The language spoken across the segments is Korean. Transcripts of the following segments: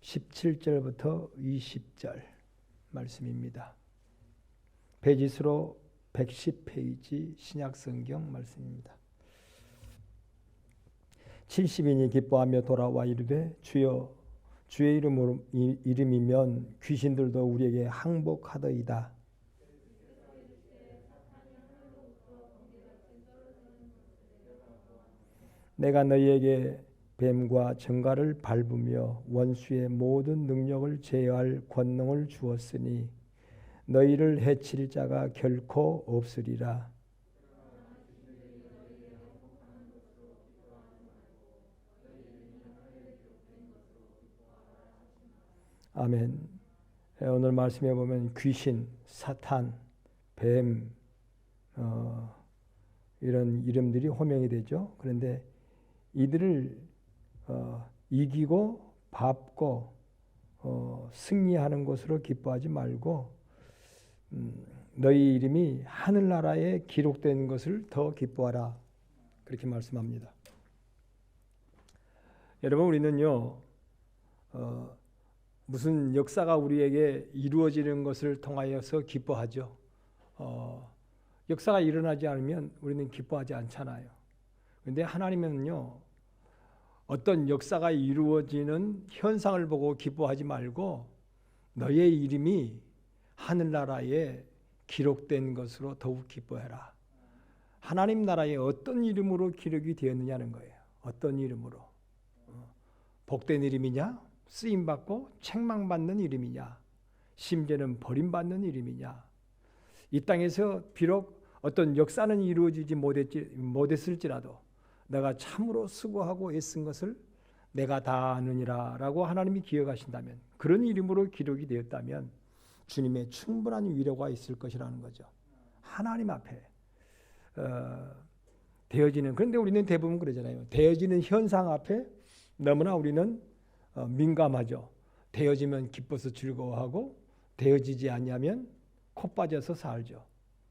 17절부터 20절 말씀입니다. 페이지수로 110페이지 신약성경 말씀입니다. 70인이 기뻐하며 돌아와 이르되 주여 주의 이름이면 귀신들도 우리에게 항복하더이다. 내가 너희에게 뱀과 정갈을 밟으며 원수의 모든 능력을 제어할 권능을 주었으니 너희를 해칠 자가 결코 없으리라. 아멘. 오늘 말씀에 보면 귀신, 사탄, 뱀 이런 이름들이 호명이 되죠. 그런데 이들을 이기고 밟고 승리하는 것으로 기뻐하지 말고 너희 이름이 하늘나라에 기록된 것을 더 기뻐하라. 그렇게 말씀합니다. 여러분, 우리는요 무슨 역사가 우리에게 이루어지는 것을 통하여서 기뻐하죠. 역사가 일어나지 않으면 우리는 기뻐하지 않잖아요. 그런데 하나님은요 어떤 역사가 이루어지는 현상을 보고 기뻐하지 말고 너의 이름이 하늘나라에 기록된 것으로 더욱 기뻐해라. 하나님 나라에 어떤 이름으로 기록이 되었느냐는 거예요. 어떤 이름으로? 복된 이름이냐? 쓰임받고 책망받는 이름이냐? 심지어는 버림받는 이름이냐? 이 땅에서 비록 어떤 역사는 이루어지지 못했을지라도 내가 참으로 수고하고 애쓴 것을 내가 다 아느니라 라고 하나님이 기억하신다면, 그런 이름으로 기록이 되었다면 주님의 충분한 위로가 있을 것이라는 거죠. 하나님 앞에 되어지는, 그런데 우리는 대부분 그러잖아요. 되어지는 현상 앞에 너무나 우리는 민감하죠. 되어지면 기뻐서 즐거워하고 되어지지 않냐면 코 빠져서 살죠.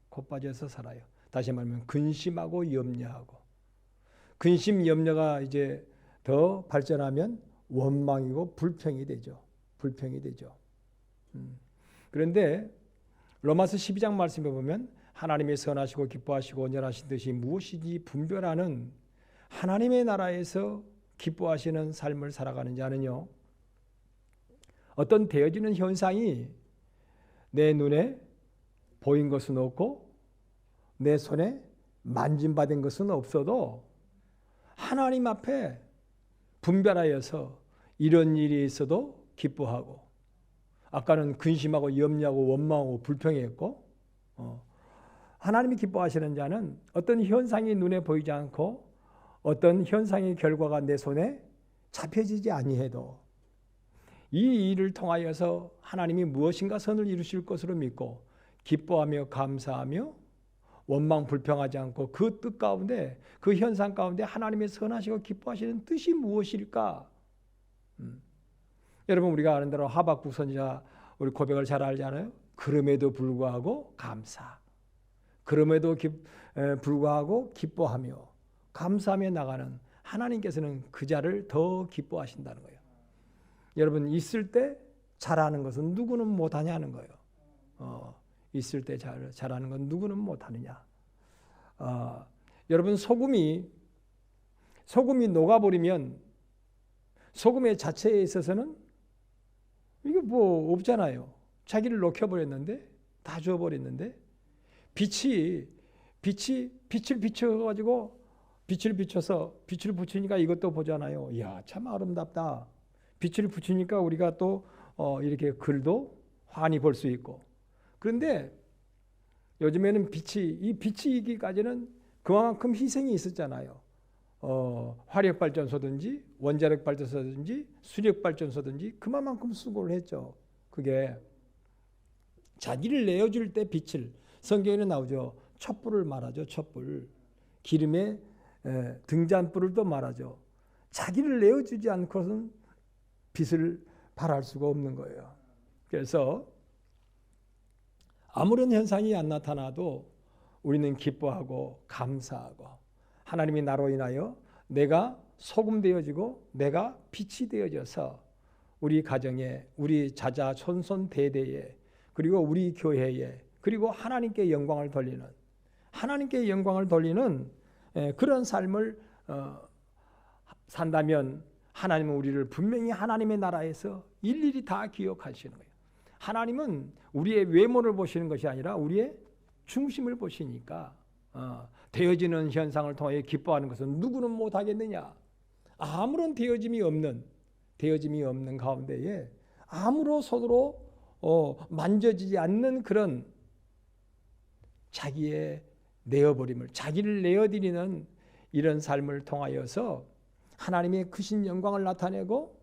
코 빠져서 살아요. 다시 말하면 근심하고 염려하고, 근심 염려가 이제 더 발전하면 원망이고 불평이 되죠. 불평이 되죠. 그런데 로마서 12장 말씀에 보면 하나님의 선하시고 기뻐하시고 온전하신 뜻이 무엇인지 분별하는 하나님의 나라에서 기뻐하시는 삶을 살아가는 자는요, 어떤 되어지는 현상이 내 눈에 보인 것은 없고 내 손에 만짐받은 것은 없어도 하나님 앞에 분별하여서 이런 일이 있어도 기뻐하고, 아까는 근심하고 염려하고 원망하고 불평했고, 하나님이 기뻐하시는 자는 어떤 현상이 눈에 보이지 않고 어떤 현상의 결과가 내 손에 잡혀지지 아니해도 이 일을 통하여서 하나님이 무엇인가 선을 이루실 것으로 믿고 기뻐하며 감사하며 원망 불평하지 않고 그 뜻 가운데, 그 현상 가운데 하나님의 선하시고 기뻐하시는 뜻이 무엇일까? 여러분, 우리가 아는 대로 하박국 선지자 우리 고백을 잘 알잖아요. 그럼에도 불구하고 감사, 그럼에도 불구하고 기뻐하며 감사하며 나가는 하나님께서는 그 자를 더 기뻐하신다는 거예요. 여러분, 있을 때 잘하는 것은 누구는 못하냐는 거예요. 있을 때 잘하는 건 누구는 못하느냐. 여러분, 소금이 녹아버리면 소금의 자체에 있어서는 이게 뭐 없잖아요. 자기를 녹여버렸는데, 다 주어버렸는데, 빛을 비춰가지고 빛을 붙이니까 이것도 보잖아요. 이야, 참 아름답다. 빛을 붙이니까 우리가 또 이렇게 글도 환히 볼 수 있고. 그런데 요즘에는 이 빛이 이기까지는 그만큼 희생이 있었잖아요. 화력발전소든지 원자력 발전소든지 수력 발전소든지 그만큼 수고를 했죠. 그게 자기를 내어줄 때 빛을, 성경에는 나오죠. 촛불을 말하죠. 촛불. 기름에 등잔불을 또 말하죠. 자기를 내어주지 않고서는 빛을 발할 수가 없는 거예요. 그래서 아무런 현상이 안 나타나도 우리는 기뻐하고 감사하고, 하나님이 나로 인하여 내가 소금 되어지고 내가 빛이 되어져서 우리 가정에, 우리 자자 손손 대대에, 그리고 우리 교회에, 그리고 하나님께 영광을 돌리는 그런 삶을 산다면 하나님은 우리를 분명히 하나님의 나라에서 일일이 다 기억하시는 거예요. 하나님은 우리의 외모를 보시는 것이 아니라 우리의 중심을 보시니까 되어지는 현상을 통해 기뻐하는 것은 누구는 못하겠느냐. 아무런 되어짐이 없는 가운데에 아무로 손으로 만져지지 않는 그런 자기의 내어버림을, 자기를 내어드리는 이런 삶을 통하여서 하나님의 크신 영광을 나타내고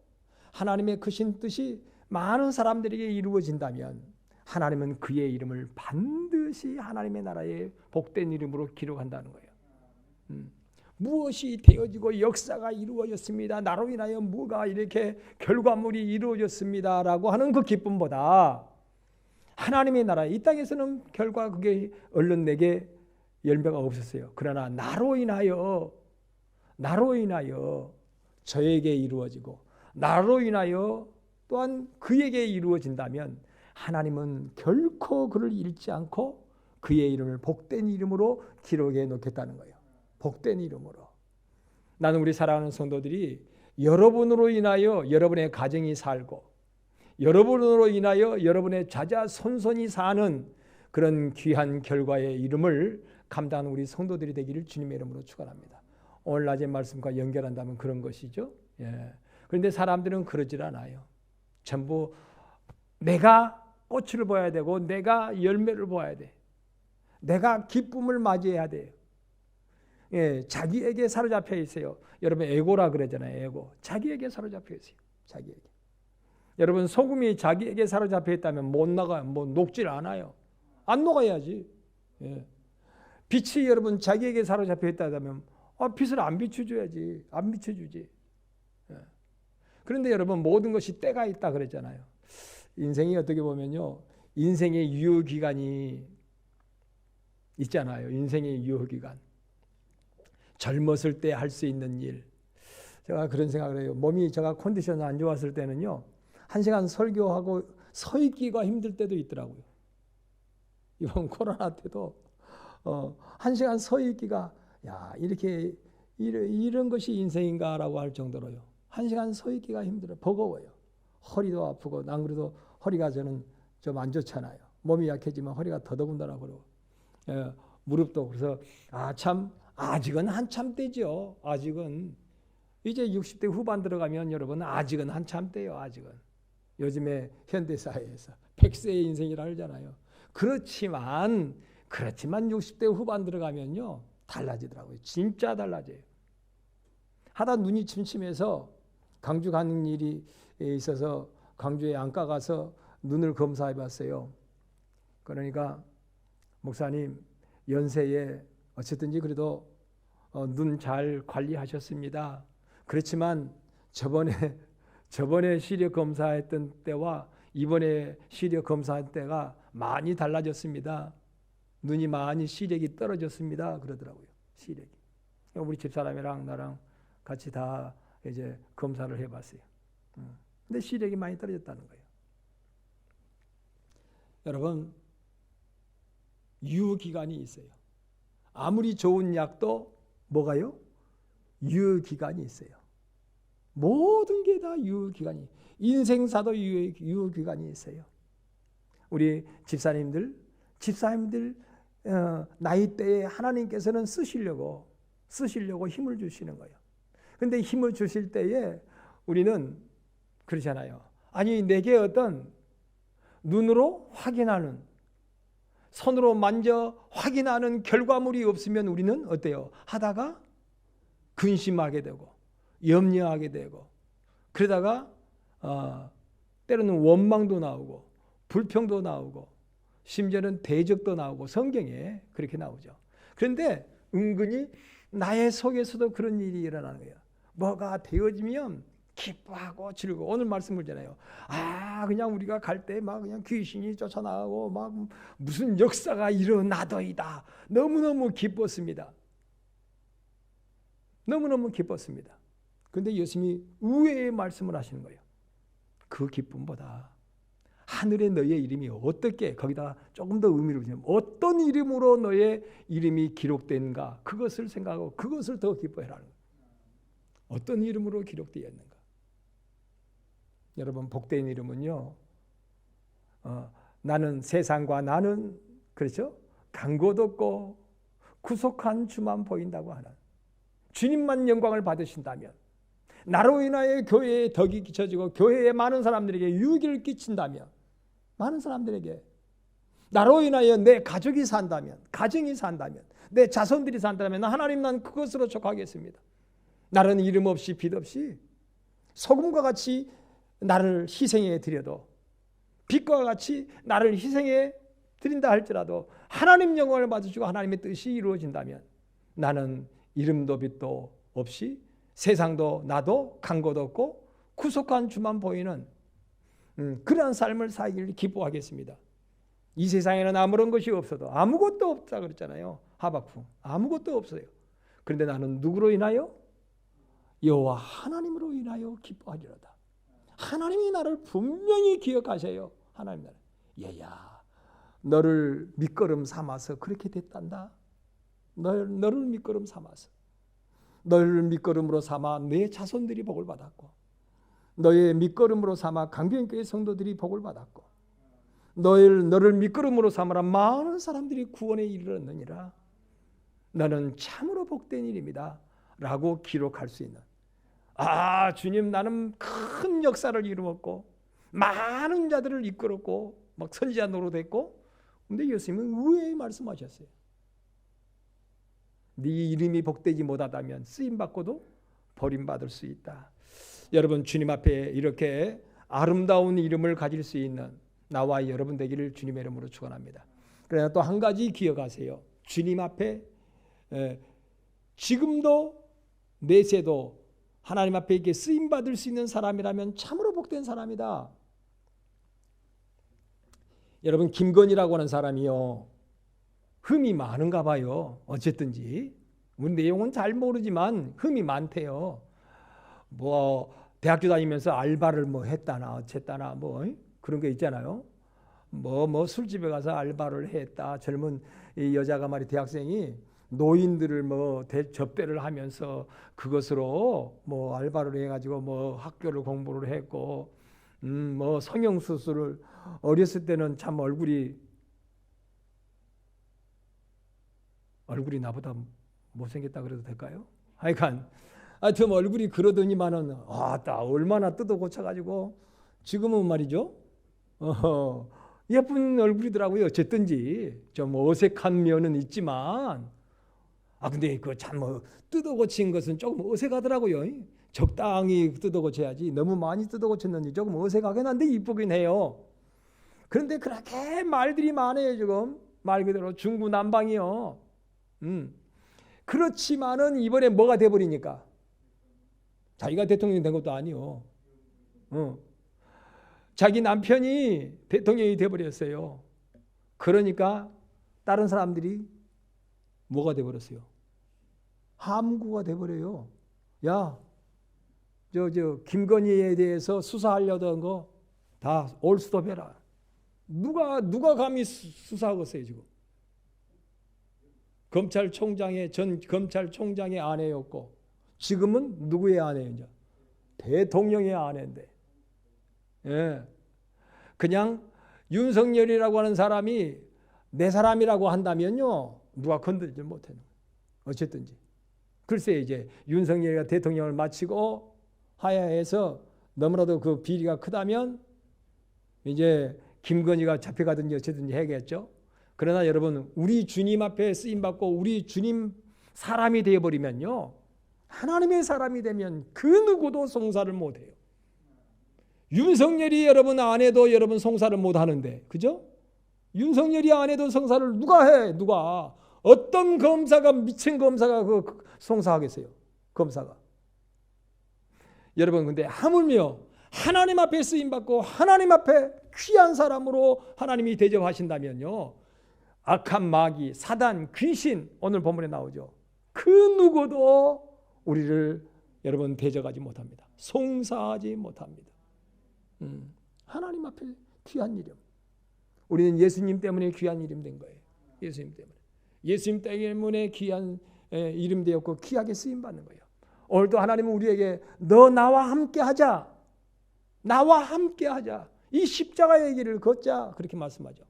하나님의 크신 뜻이 많은 사람들에게 이루어진다면 하나님은 그의 이름을 반드시 하나님의 나라의 복된 이름으로 기록한다는 거예요. 무엇이 되어지고 역사가 이루어졌습니다. 나로 인하여 뭐가 이렇게 결과물이 이루어졌습니다라고 하는 그 기쁨보다 하나님의 나라, 이 땅에서는 결과 그게 얼른 내게 열매가 없었어요. 그러나 나로 인하여 저에게 이루어지고 나로 인하여 또한 그에게 이루어진다면 하나님은 결코 그를 잃지 않고 그의 이름을 복된 이름으로 기록해 놓겠다는 거예요. 복된 이름으로. 나는 우리 사랑하는 성도들이 여러분으로 인하여 여러분의 가정이 살고 여러분으로 인하여 여러분의 자자손손이 사는 그런 귀한 결과의 이름을 감당하는 우리 성도들이 되기를 주님의 이름으로 축원합니다. 오늘 낮의 말씀과 연결한다면 그런 것이죠. 그런데 사람들은 그러질 않아요. 전부 내가 꽃을 보아야 되고 내가 열매를 보아야 돼. 내가 기쁨을 맞이해야 돼요. 자기에게 사로잡혀 있어요. 여러분 에고라 그러잖아요. 에고. 자기에게 사로잡혀 있어요. 자기에게. 여러분 소금이 자기에게 사로잡혀 있다면 못 나가요. 녹질 않아요. 안 녹아야지. 빛이 여러분 자기에게 사로잡혀 있다면 빛을 안 비춰줘야지. 안 비춰주지. 그런데 여러분 모든 것이 때가 있다 그랬잖아요. 인생이 어떻게 보면요. 인생의 유효기간이 있잖아요. 인생의 유효기간. 젊었을 때 할 수 있는 일. 제가 그런 생각을 해요. 몸이 제가 컨디션이 안 좋았을 때는요. 1시간 설교하고 서 있기가 힘들 때도 있더라고요. 이번 코로나 때도 1시간 서 있기가 이렇게 이런 것이 인생인가라고 할 정도로요. 1시간 서 있기가 힘들어요. 버거워요. 허리도 아프고 난 그래도 허리가 저는 좀 안 좋잖아요. 몸이 약해지면 허리가 더더군다나 그러고 무릎도 그래서 참 아직은 한참 때죠. 아직은 이제 60대 후반 들어가면 여러분 아직은 한참 때요. 아직은 요즘에 현대 사회에서 100세의 인생이라 하잖아요. 그렇지만 60대 후반 들어가면요 달라지더라고요. 진짜 달라져요. 하다 눈이 침침해서 광주 가는 일이 있어서 광주에 안과 가서 눈을 검사해 봤어요. 그러니까 목사님 연세에 어쨌든지 그래도 눈 잘 관리하셨습니다. 그렇지만 저번에 시력 검사했던 때와 이번에 시력 검사할 때가 많이 달라졌습니다. 눈이 많이 시력이 떨어졌습니다. 그러더라고요. 시력이. 우리 집사람이랑 나랑 같이 다 이제 검사를 해봤어요. 근데 시력이 많이 떨어졌다는 거예요. 여러분 유효기간이 있어요. 아무리 좋은 약도 뭐가요? 유효기간이 있어요. 모든 게 다 유효기간이, 인생사도 유효기간이 있어요. 우리 집사님들 나이대에 하나님께서는 쓰시려고 힘을 주시는 거예요. 그런데 힘을 주실 때에 우리는 그러잖아요. 아니 내게 어떤 눈으로 확인하는, 손으로 만져 확인하는 결과물이 없으면 우리는 어때요? 하다가 근심하게 되고 염려하게 되고 그러다가 때로는 원망도 나오고 불평도 나오고 심지어는 대적도 나오고 성경에 그렇게 나오죠. 그런데 은근히 나의 속에서도 그런 일이 일어나는 거예요. 뭐가 되어지면 기뻐하고 즐거워. 오늘 말씀 보잖아요. 그냥 우리가 갈 때 막 그냥 귀신이 쫓아나가고 막 무슨 역사가 일어나더이다. 너무너무 기뻤습니다. 너무너무 기뻤습니다. 그런데 예수님이 의외의 말씀을 하시는 거예요. 그 기쁨보다 하늘에 너의 이름이 어떻게, 거기다 조금 더 의미를 붙이면 어떤 이름으로 너의 이름이 기록된가, 그것을 생각하고 그것을 더 기뻐해라는 거예요. 어떤 이름으로 기록되어 있는가. 여러분, 복된 이름은요, 나는 세상과 나는, 그렇죠? 간 곳 없고 구속한 주만 보인다고 하는, 주님만 영광을 받으신다면, 나로 인하여 교회에 덕이 끼쳐지고 교회에 많은 사람들에게 유익을 끼친다면, 많은 사람들에게 나로 인하여 내 가족이 산다면, 가정이 산다면, 내 자손들이 산다면 하나님, 난 그것으로 족하겠습니다. 나는 이름 없이 빛 없이 소금과 같이 나를 희생해 드려도, 빛과 같이 나를 희생해 드린다 할지라도 하나님 영광을 받으시고 하나님의 뜻이 이루어진다면 나는 이름도 빛도 없이 세상도 나도 간 곳 없고 구속한 주만 보이는 그러한 삶을 살기를 기뻐하겠습니다. 이 세상에는 아무런 것이 없어도 아무것도 없다 그랬잖아요. 하박국, 아무것도 없어요. 그런데 나는 누구로 인하여? 여호와 하나님으로 인하여 기뻐하리로다. 하나님이 나를 분명히 기억하셔요. 하나님 나를, 얘야, 너를 밑거름 삼아서 그렇게 됐단다. 너를 밑거름 삼아서, 너를 밑거름으로 삼아 내 자손들이 복을 받았고, 너의 밑거름으로 삼아 강변교회 성도들이 복을 받았고, 너를 밑거름으로 삼아라 많은 사람들이 구원에 이르렀느니라. 너는 참으로 복된 일입니다 라고 기록할 수 있는, 아, 주님, 나는 큰 역사를 이루었고 많은 자들을 이끌었고 막 선지자 노릇했고, 근데 예수님은 의외의 말씀하셨어요. 네 이름이 복되지 못하다면 쓰임받고도 버림받을 수 있다. 여러분, 주님 앞에 이렇게 아름다운 이름을 가질 수 있는 나와 여러분 되기를 주님의 이름으로 축원합니다. 그러나 또 한 가지 기억하세요. 주님 앞에 지금도 내세도 하나님 앞에 이렇게 쓰임받을 수 있는 사람이라면 참으로 복된 사람이다. 여러분, 김건희라고 하는 사람이요, 흠이 많은가 봐요. 어쨌든지 우리 내용은 잘 모르지만 흠이 많대요. 뭐 대학교 다니면서 알바를 뭐 했다나 어쨌다나 뭐 그런 게 있잖아요. 뭐 술집에 가서 알바를 했다. 젊은 이 여자가 말이, 대학생이 노인들을 뭐 접대를 하면서 그것으로 뭐 알바를 해가지고 뭐 학교를 공부를 했고, 뭐 성형 수술을, 어렸을 때는 참 얼굴이 나보다 못생겼다 그래도 될까요? 하여간 하여튼 얼굴이 그러더니만은 나 얼마나 뜯어 고쳐가지고 지금은 말이죠, 예쁜 얼굴이더라고요. 어쨌든지 좀 어색한 면은 있지만, 근데 그 참 뭐 뜯어 고친 것은 조금 어색하더라고요. 적당히 뜯어 고쳐야지 너무 많이 뜯어 고쳤는지 조금 어색하긴 한데 이쁘긴 해요. 그런데 그렇게 말들이 많아요. 지금 말 그대로 중구난방이요. 그렇지만은 이번에 뭐가 돼버리니까, 자기가 대통령이 된 것도 아니요. 자기 남편이 대통령이 돼버렸어요. 그러니까 다른 사람들이 뭐가 돼버렸어요? 함구가 돼버려요. 야, 저 김건희에 대해서 수사하려던 거 다 올스톱해라. 누가 감히 수사하겠어요 지금? 전 검찰총장의 아내였고, 지금은 누구의 아내인지? 대통령의 아내인데, 예, 그냥 윤석열이라고 하는 사람이 내 사람이라고 한다면요, 누가 건들지 못해요. 어쨌든지. 글쎄, 이제 윤석열이가 대통령을 마치고 하야해서 너무나도 그 비리가 크다면 이제 김건희가 잡혀가든지 어쨌든지 해야겠죠. 그러나 여러분, 우리 주님 앞에 쓰임받고 우리 주님 사람이 되어버리면요, 하나님의 사람이 되면 그 누구도 송사를 못해요. 윤석열이 여러분 아내도 여러분 송사를 못하는데, 그죠? 윤석열이 아내도 송사를 누가 해? 누가? 어떤 검사가, 미친 검사가 그 송사하겠어요? 검사가. 여러분, 근데 하물며 하나님 앞에 쓰임받고 하나님 앞에 귀한 사람으로 하나님이 대접하신다면요, 악한 마귀, 사단, 귀신, 오늘 본문에 나오죠. 그 누구도 우리를 여러분 대적하지 못합니다. 송사하지 못합니다. 하나님 앞에 귀한 이름. 우리는 예수님 때문에 귀한 이름 된 거예요. 예수님 때문에. 예수님 때문에 귀한 이름 되었고 귀하게 쓰임 받는 거예요. 오늘도 하나님은 우리에게 너 나와 함께 하자. 나와 함께 하자. 이 십자가의 길을 걷자. 그렇게 말씀하죠.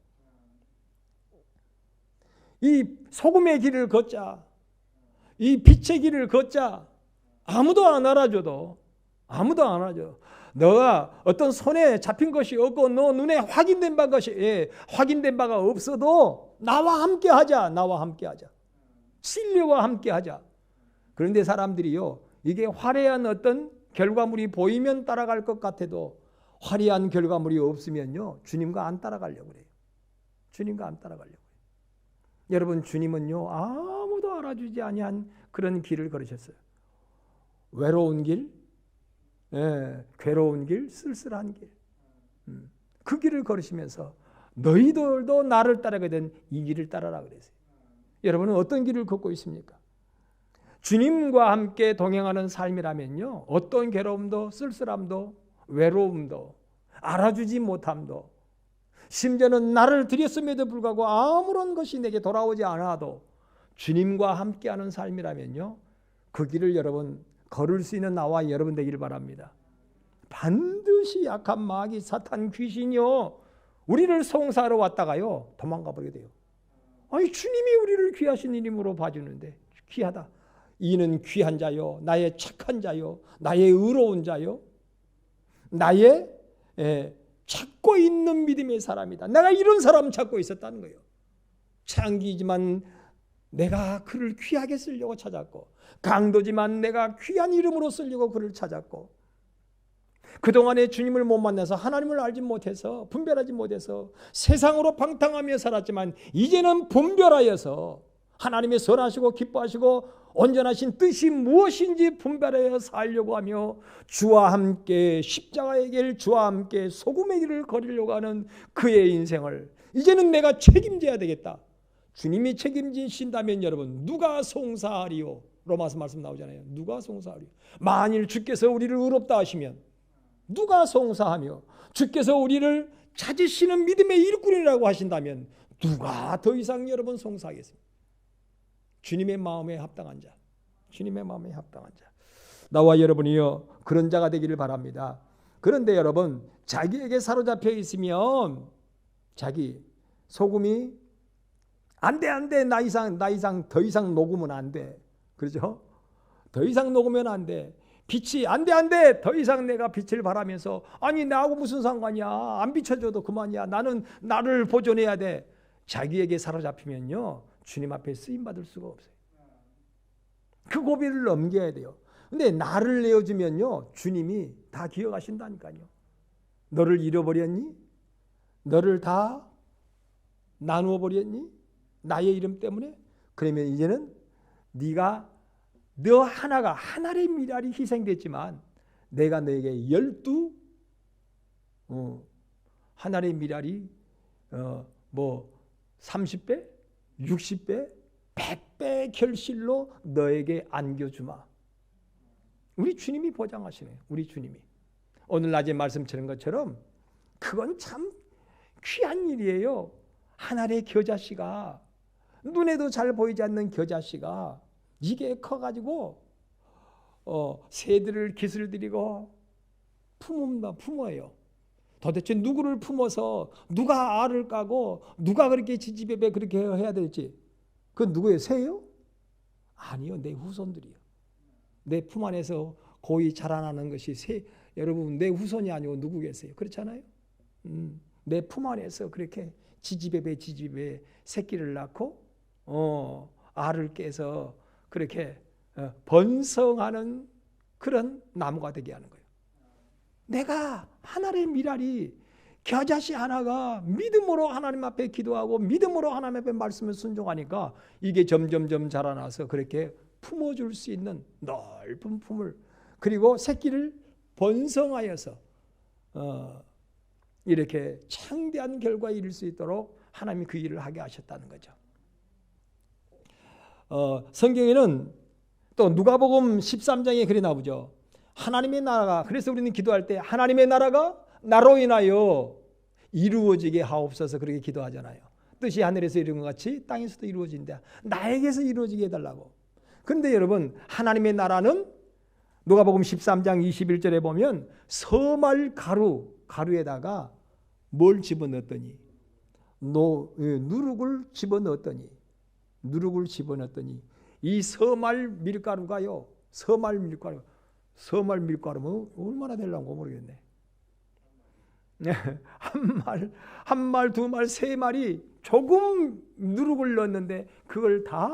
이 소금의 길을 걷자. 이 빛의 길을 걷자. 아무도 안 알아줘도 아무도 안 알아줘. 너가 어떤 손에 잡힌 것이 없고 너 눈에 확인된 바가 없어도 나와 함께 하자. 나와 함께 하자. 진리와 함께 하자. 그런데 사람들이요, 이게 화려한 어떤 결과물이 보이면 따라갈 것 같아도 화려한 결과물이 없으면요, 주님과 안 따라가려고 그래요. 주님과 안 따라가려고 해요. 여러분, 주님은요, 아무도 알아주지 아니한 그런 길을 걸으셨어요. 외로운 길, 괴로운 길, 쓸쓸한 길. 그 길을 걸으시면서 너희들도 나를 따르게 된 이 길을 따라라 그랬어요. 여러분은 어떤 길을 걷고 있습니까? 주님과 함께 동행하는 삶이라면요, 어떤 괴로움도 쓸쓸함도 외로움도 알아주지 못함도 심지어는 나를 드렸음에도 불구하고 아무런 것이 내게 돌아오지 않아도 주님과 함께하는 삶이라면요, 그 길을 여러분 걸을 수 있는 나와 여러분 되기를 바랍니다. 반드시 약한 마귀 사탄 귀신이요, 우리를 송사하러 왔다가요 도망가 버리게 돼요. 아니, 주님이 우리를 귀하신 이름으로 봐주는데 귀하다. 이는 귀한 자요, 나의 착한 자요, 나의 의로운 자요, 나의 찾고 있는 믿음의 사람이다. 내가 이런 사람 찾고 있었다는 거예요. 창기지만 내가 그를 귀하게 쓰려고 찾았고, 강도지만 내가 귀한 이름으로 쓰려고 그를 찾았고, 그동안에 주님을 못 만나서 하나님을 알지 못해서 분별하지 못해서 세상으로 방탕하며 살았지만 이제는 분별하여서 하나님의 선하시고 기뻐하시고 온전하신 뜻이 무엇인지 분별하여 살려고 하며 주와 함께 십자가의 길, 주와 함께 소금의 길을 걸으려고 하는 그의 인생을 이제는 내가 책임져야 되겠다. 주님이 책임지신다면 여러분, 누가 송사하리요? 로마서 말씀 나오잖아요. 누가 송사하리요? 만일 주께서 우리를 의롭다 하시면 누가 송사하며 주께서 우리를 찾으시는 믿음의 일꾼이라고 하신다면 누가 더 이상 여러분 송사하겠습니까? 주님의 마음에 합당한 자, 주님의 마음에 합당한 자, 나와 여러분이요 그런 자가 되기를 바랍니다. 그런데 여러분, 자기에게 사로잡혀 있으면 자기 소금이 안 돼, 나 이상 더 이상 녹으면 안 돼, 그렇죠? 더 이상 녹으면 안 돼. 빛이 안 돼, 더 이상 내가 빛을 발하면서 아니 나하고 무슨 상관이야, 안 비춰줘도 그만이야, 나는 나를 보존해야 돼. 자기에게 사로잡히면요 주님 앞에 쓰임받을 수가 없어요. 그 고비를 넘겨야 돼요. 근데 나를 내어주면요 주님이 다 기억하신다니까요. 너를 잃어버렸니? 너를 다 나누어 버렸니? 나의 이름 때문에? 그러면 이제는 네가 너 하나의 미랄이 희생됐지만 내가 너에게 12 하나의 미랄이 30배, 60배, 100배 결실로 너에게 안겨주마. 우리 주님이 보장하시네요. 우리 주님이. 오늘 낮에 말씀드린 것처럼 그건 참 귀한 일이에요. 하나의 겨자씨가, 눈에도 잘 보이지 않는 겨자씨가 이게 커가지고 새들을 기슬들이고 품어요. 도대체 누구를 품어서 누가 알을 까고 누가 그렇게 지지배배 그렇게 해야 될지, 그건 누구예요? 새요? 아니요, 내 후손들이요. 내 품 안에서 고이 자라나는 것이 새. 여러분, 내 후손이 아니고 누구겠어요? 그렇잖아요. 내 품 안에서 그렇게 지지배배 새끼를 낳고 알을 깨서 그렇게 번성하는 그런 나무가 되게 하는 거예요. 내가 하나의 미랄이, 겨자씨 하나가 믿음으로 하나님 앞에 기도하고 믿음으로 하나님 앞에 말씀을 순종하니까 이게 점점점 자라나서 그렇게 품어줄 수 있는 넓은 품을, 그리고 새끼를 번성하여서 이렇게 창대한 결과에 이를 수 있도록 하나님이 그 일을 하게 하셨다는 거죠. 성경에는 또 누가복음 13장에 그리 나오죠. 하나님의 나라가, 그래서 우리는 기도할 때 하나님의 나라가 나로 인하여 이루어지게 하옵소서 그렇게 기도하잖아요. 뜻이 하늘에서 이룬 것 같이 땅에서도 이루어진다. 나에게서 이루어지게 해달라고. 그런데 여러분 하나님의 나라는 누가복음 13장 21절에 보면 서말 가루에다가 뭘 집어넣었더니 누룩을 집어넣었더니 이 서말 밀가루가요. 서말 밀가루면 얼마나 되려고 모르겠네. 한 말, 두 말, 세 말이 조금 누룩을 넣었는데 그걸 다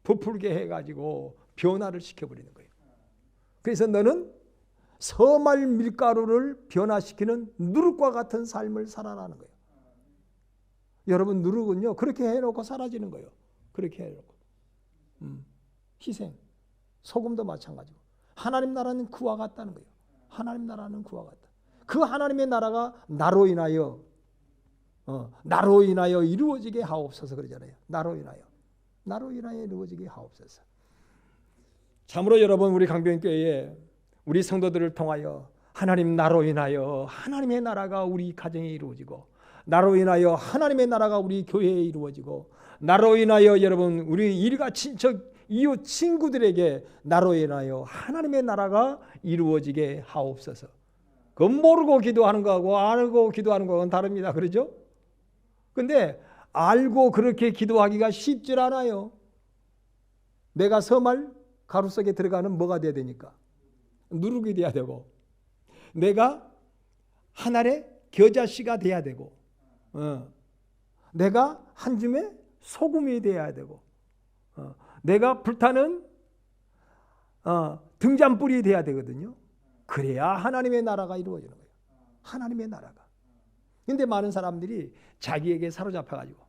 부풀게 해가지고 변화를 시켜버리는 거예요. 그래서 너는 서말 밀가루를 변화시키는 누룩과 같은 삶을 살아라는 거예요. 여러분 누룩은요 그렇게 해놓고 사라지는 거예요. 그렇게 해놓고 희생, 소금도 마찬가지고 하나님 나라는 그와 같다는 거예요. 하나님 나라는 그와 같다. 그 하나님의 나라가 나로 인하여 이루어지게 하옵소서 그러잖아요. 나로 인하여 이루어지게 하옵소서. 참으로 여러분 우리 강변교회에 우리 성도들을 통하여 하나님 나로 인하여 하나님의 나라가 우리 가정에 이루어지고 나로 인하여 하나님의 나라가 우리 교회에 이루어지고 나로 인하여 여러분 우리 일가 친척 이웃 친구들에게 나로 인하여 하나님의 나라가 이루어지게 하옵소서. 그 모르고 기도하는 거하고 알고 기도하는 거하고는 다릅니다. 그렇죠? 근데 알고 그렇게 기도하기가 쉽질 않아요. 내가 서말 가루 속에 들어가는 뭐가 돼야 되니까 누룩이 돼야 되고 내가 하늘의 겨자씨가 돼야 되고 내가 한 줌의 소금이 돼야 되고 내가 불타는 등잔불이 돼야 되거든요. 그래야 하나님의 나라가 이루어지는 거예요. 하나님의 나라가. 그런데 많은 사람들이 자기에게 사로잡혀가지고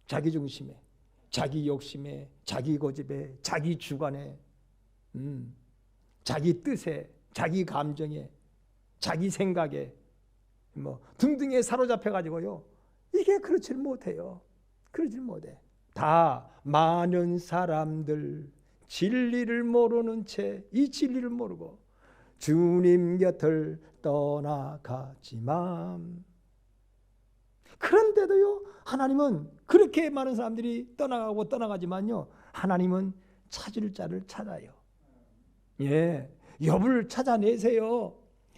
자기 중심에 자기 욕심에 자기 고집에 자기 주관에 자기 뜻에 자기 감정에 자기 생각에 뭐 등등에 사로잡혀가지고요. 이게 그렇지 못해요. 그러지 못해. 다 많은 사람들 진리를 모르는 채 이 진리를 모르고 주님 곁을 떠나가지만 그런데도요 하나님은 그렇게 많은 사람들이 떠나가지만요 하나님은 찾을 자를 찾아요. 예, 욥을 찾아내세요.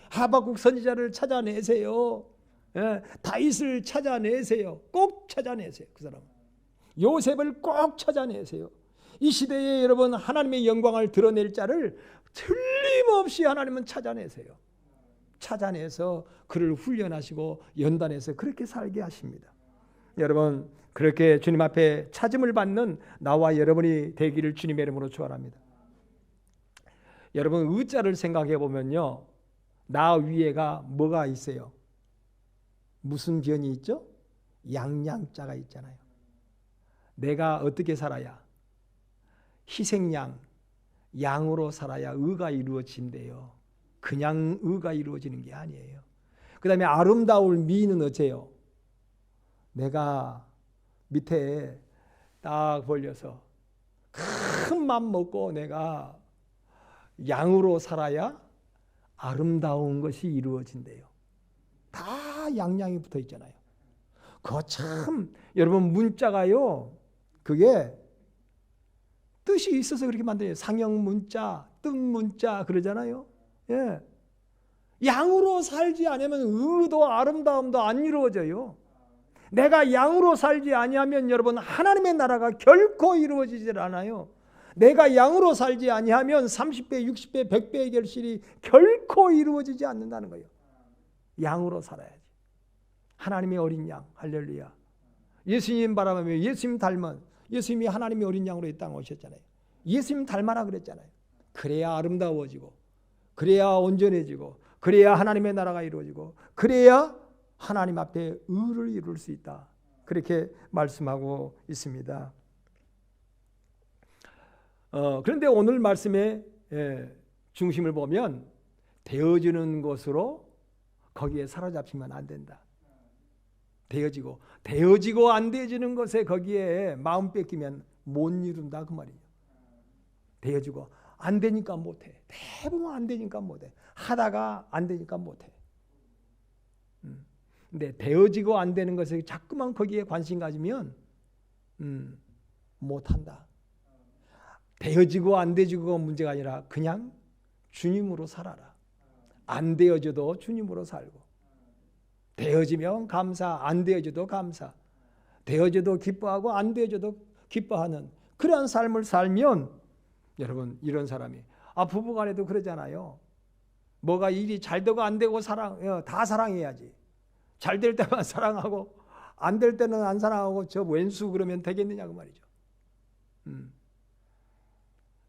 하박국 선지자를 찾아내세요. 예, 다윗을 찾아내세요. 꼭 찾아내세요. 그 사람 요셉을 꼭 찾아내세요. 이 시대에 여러분 하나님의 영광을 드러낼 자를 틀림없이 하나님은 찾아내세요. 찾아내서 그를 훈련하시고 연단해서 그렇게 살게 하십니다. 여러분 그렇게 주님 앞에 찾음을 받는 나와 여러분이 되기를 주님의 이름으로 축원합니다. 여러분 의자를 생각해 보면요. 나 위에가 뭐가 있어요? 무슨 변이 있죠? 양자가 있잖아요. 내가 어떻게 살아야? 양으로 살아야 의가 이루어진대요. 그냥 의가 이루어지는 게 아니에요. 그 다음에 아름다울 미는 어째요? 내가 밑에 딱 벌려서 큰 맘 먹고 내가 양으로 살아야 아름다운 것이 이루어진대요. 다 양양이 붙어 있잖아요. 그거 참 여러분 문자가요. 그게 뜻이 있어서 그렇게 만들어요. 상형 문자, 뜻 문자 그러잖아요. 예. 양으로 살지 않으면 의도 아름다움도 안 이루어져요. 내가 양으로 살지 아니하면 여러분 하나님의 나라가 결코 이루어지질 않아요. 내가 양으로 살지 아니하면 30배, 60배, 100배의 결실이 결코 이루어지지 않는다는 거예요. 양으로 살아야지. 하나님의 어린 양, 할렐루야. 예수님 바라보며 예수님 닮은 예수님이 하나님의 어린 양으로 이 땅에 오셨잖아요. 예수님 닮아라 그랬잖아요. 그래야 아름다워지고 그래야 온전해지고 그래야 하나님의 나라가 이루어지고 그래야 하나님 앞에 의를 이룰 수 있다. 그렇게 말씀하고 있습니다. 그런데 오늘 말씀의 중심을 보면 되어지는 것으로 거기에 사로잡히면 안 된다. 되어지고 안 되어지는 것에 거기에 마음 뺏기면 못 이룬다 그 말이에요. 되어지고 안 되니까 못해. 대부분 안 되니까 못해. 하다가 안 되니까 못해. 근데 되어지고 안 되는 것에 자꾸만 거기에 관심 가지면 못한다. 되어지고 안 되어지고가 문제가 아니라 그냥 주님으로 살아라. 안 되어져도 주님으로 살고, 되어지면 감사, 안 되어져도 감사, 되어져도 기뻐하고 안 되어져도 기뻐하는 그러한 삶을 살면, 여러분, 이런 사람이 부부간에도 그러잖아요. 뭐가 일이 잘 되고 안 되고 다 사랑해야지. 잘 될 때만 사랑하고 안 될 때는 안 사랑하고 저 왼수 그러면 되겠느냐 그 말이죠.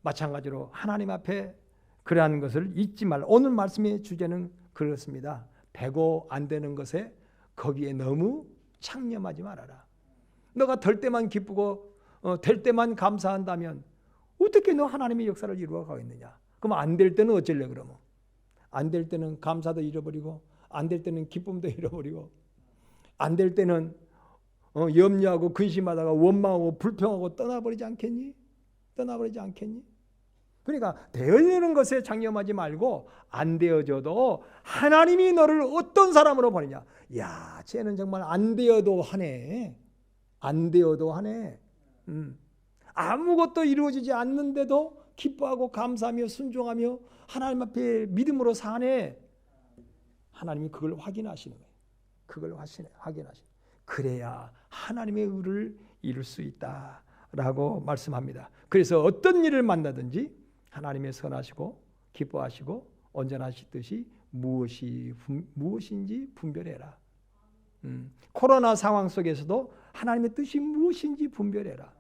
마찬가지로 하나님 앞에 그러한 것을 잊지 말라. 오늘 말씀의 주제는 그렇습니다. 되고 안 되는 것에 거기에 너무 창념하지 말아라. 너가 될 때만 기쁘고 될 때만 감사한다면 어떻게 너 하나님의 역사를 이루어 가겠느냐. 그럼 안 될 때는 어쩔래 그러면. 안 될 때는 감사도 잃어버리고, 안 될 때는 기쁨도 잃어버리고, 안 될 때는 염려하고 근심하다가 원망하고 불평하고 떠나버리지 않겠니? 떠나버리지 않겠니? 그러니까 되어지는 것에 장념하지 말고, 안 되어져도 하나님이 너를 어떤 사람으로 보느냐. 야, 쟤는 정말 안 되어도 하네. 안 되어도 하네. 아무것도 이루어지지 않는데도 기뻐하고 감사하며 순종하며 하나님 앞에 믿음으로 사네. 하나님이 그걸 확인하시는 거예요. 그걸 확인하시는. 그래야 하나님의 의를 이룰 수 있다라고 말씀합니다. 그래서 어떤 일을 만나든지 하나님의 선하시고 기뻐하시고 온전하시듯이 무엇인지 분별해라. 코로나 상황 속에서도 하나님의 뜻이 무엇인지 분별해라.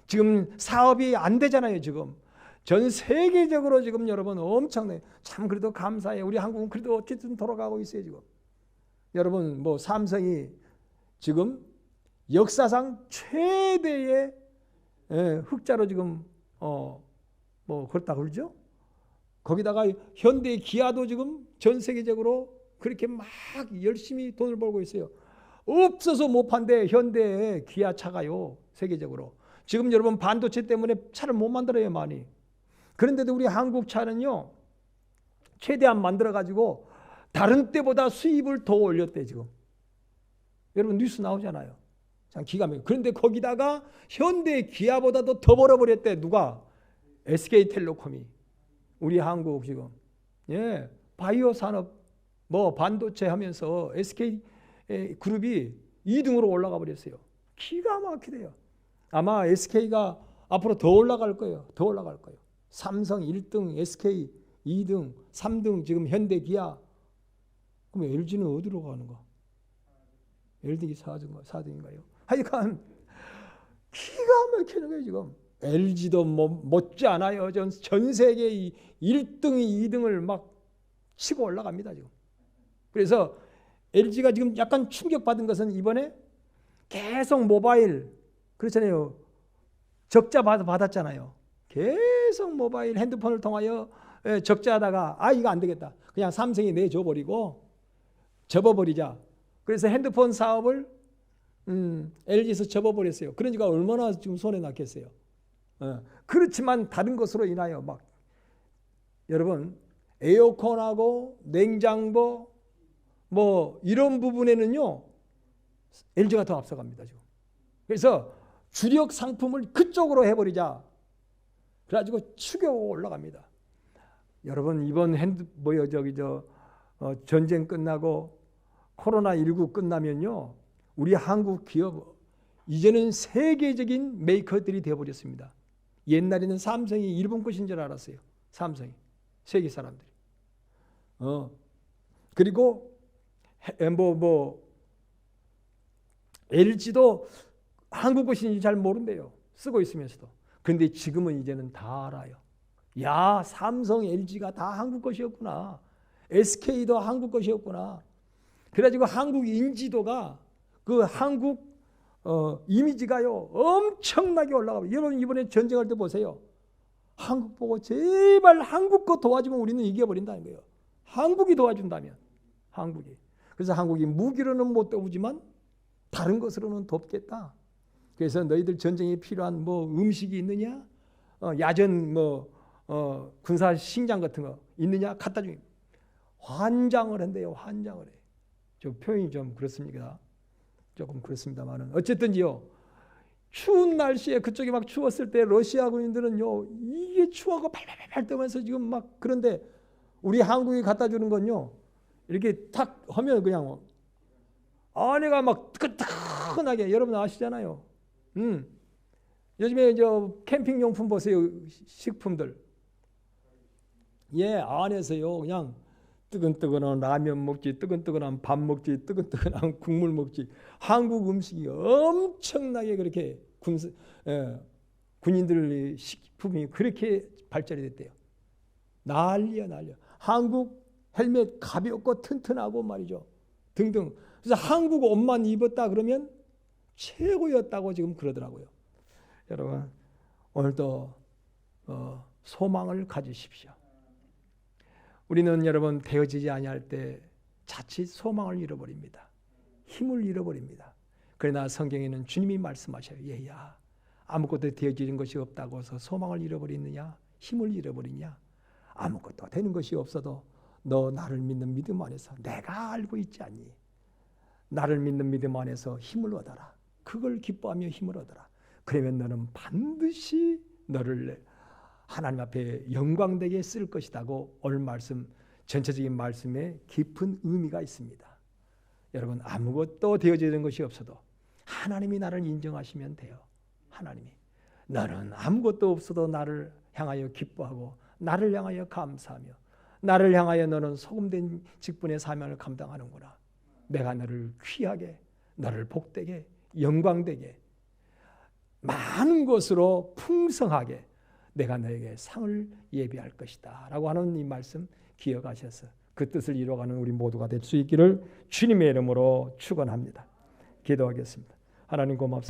지금 사업이 안 되잖아요. 지금 전 세계적으로 지금 여러분 엄청나요. 참 그래도 감사해요. 우리 한국은 그래도 어쨌든 돌아가고 있어요. 지금 여러분 뭐 삼성이 지금 역사상 최대의 흑자로 지금 뭐 그렇다 그러죠. 거기다가 현대 기아도 지금 전 세계적으로 그렇게 막 열심히 돈을 벌고 있어요. 없어서 못 판대 현대 기아차가요. 세계적으로. 지금 여러분 반도체 때문에 차를 못 만들어요. 많이. 그런데도 우리 한국 차는요. 최대한 만들어가지고 다른 때보다 수입을 더 올렸대 지금. 여러분 뉴스 나오잖아요. 참 기가 막혀요. 그런데 거기다가 현대 기아보다도 더 벌어버렸대. 누가? SK텔레콤이. 우리 한국 지금 바이오 산업 뭐 반도체 하면서 SK 그룹이 2등으로 올라가 버렸어요. 기가 막히대요. 아마 SK가 앞으로 더 올라갈 거예요. 더 올라갈 거예요. 삼성 1등, SK 2등, 3등 지금 현대 기아. 그럼 LG는 어디로 가는 거? LG 4등인가요? 하여간 기가 막히는 거예요 지금. LG도 뭐 못지 않아요. 전 세계 1등이 2등을 막 치고 올라갑니다 지금. 그래서 LG가 지금 약간 충격받은 것은 이번에 계속 모바일 그렇잖아요. 적자 받았잖아요. 계속 모바일 핸드폰을 통하여 적자하다가 이거 안 되겠다. 그냥 삼성이 내줘버리고 접어버리자. 그래서 핸드폰 사업을 LG에서 접어버렸어요. 그러니까 얼마나 지금 손에 났겠어요. 그렇지만 다른 것으로 인하여 막 여러분 에어컨하고 냉장고 뭐 이런 부분에는요 LG가 더 앞서갑니다 지금. 그래서 주력 상품을 그쪽으로 해버리자. 그래가지고 추격 올라갑니다. 여러분 이번 전쟁 끝나고 코로나19 끝나면요 우리 한국 기업 이제는 세계적인 메이커들이 되어버렸습니다. 옛날에는 삼성이 일본 것인 줄 알았어요. 삼성이 세계 사람들이. 그리고 LG도 한국 것인지 잘 모른대요. 쓰고 있으면서도. 그런데 지금은 이제는 다 알아요. 야, 삼성, LG가 다 한국 것이었구나. SK도 한국 것이었구나. 그래가지고 한국 인지도가 그 한국 이미지가요 엄청나게 올라가요. 여러분 이번에 전쟁할 때 보세요. 한국 보고 제발 한국 거 도와주면 우리는 이겨버린다는 거예요. 한국이 도와준다면. 한국이. 그래서 한국이 무기로는 못 도우지만 다른 것으로는 돕겠다. 그래서 너희들 전쟁에 필요한 뭐 음식이 있느냐? 야전 군사 식량 같은 거 있느냐? 갖다 주면 환장을 한대요. 환장을 해. 좀 표현이 좀 그렇습니다. 조금 그렇습니다만은 어쨌든지요. 추운 날씨에 그쪽이 막 추웠을 때 러시아 군인들은요 이게 추워가 발발발 떠면서 지금 막 그런데 우리 한국이 갖다 주는 건요 이렇게 탁 하면 그냥 안에가 막 뜨끈뜨끈하게 여러분 아시잖아요. 요즘에 저 캠핑 용품 보세요. 식품들. 예, 안에서요 그냥 뜨끈뜨끈한 라면 먹지, 뜨끈뜨끈한 밥 먹지, 뜨끈뜨끈한 국물 먹지. 한국 음식이 엄청나게 그렇게 군인들 식품이 그렇게 발전이 됐대요. 난리야 난리야. 한국 헬멧 가볍고 튼튼하고 말이죠. 등등. 그래서 한국 옷만 입었다 그러면 최고였다고 지금 그러더라고요. 여러분 오늘도 소망을 가지십시오. 우리는 여러분 되어지지 아니할 때 자칫 소망을 잃어버립니다. 힘을 잃어버립니다. 그러나 성경에는 주님이 말씀하셔요. 얘야 아무것도 되어지는 것이 없다고 해서 소망을 잃어버리느냐 힘을 잃어버리냐. 아무것도 되는 것이 없어도 너 나를 믿는 믿음 안에서 내가 알고 있지 않니. 나를 믿는 믿음 안에서 힘을 얻어라. 그걸 기뻐하며 힘을 얻어라. 그러면 너는 반드시 너를 하나님 앞에 영광되게 쓸 것이라고 오늘 말씀 전체적인 말씀에 깊은 의미가 있습니다. 여러분 아무것도 되어지는 것이 없어도 하나님이 나를 인정하시면 돼요. 하나님이 너는 아무것도 없어도 나를 향하여 기뻐하고 나를 향하여 감사하며 나를 향하여 너는 소금된 직분의 사명을 감당하는구나. 내가 너를 귀하게 너를 복되게 영광되게 많은 것으로 풍성하게 내가 너에게 상을 예비할 것이다 라고 하는 이 말씀 기억하셔서 그 뜻을 이루어가는 우리 모두가 될 수 있기를 주님의 이름으로 축원합니다. 기도하겠습니다. 하나님 고맙습니다.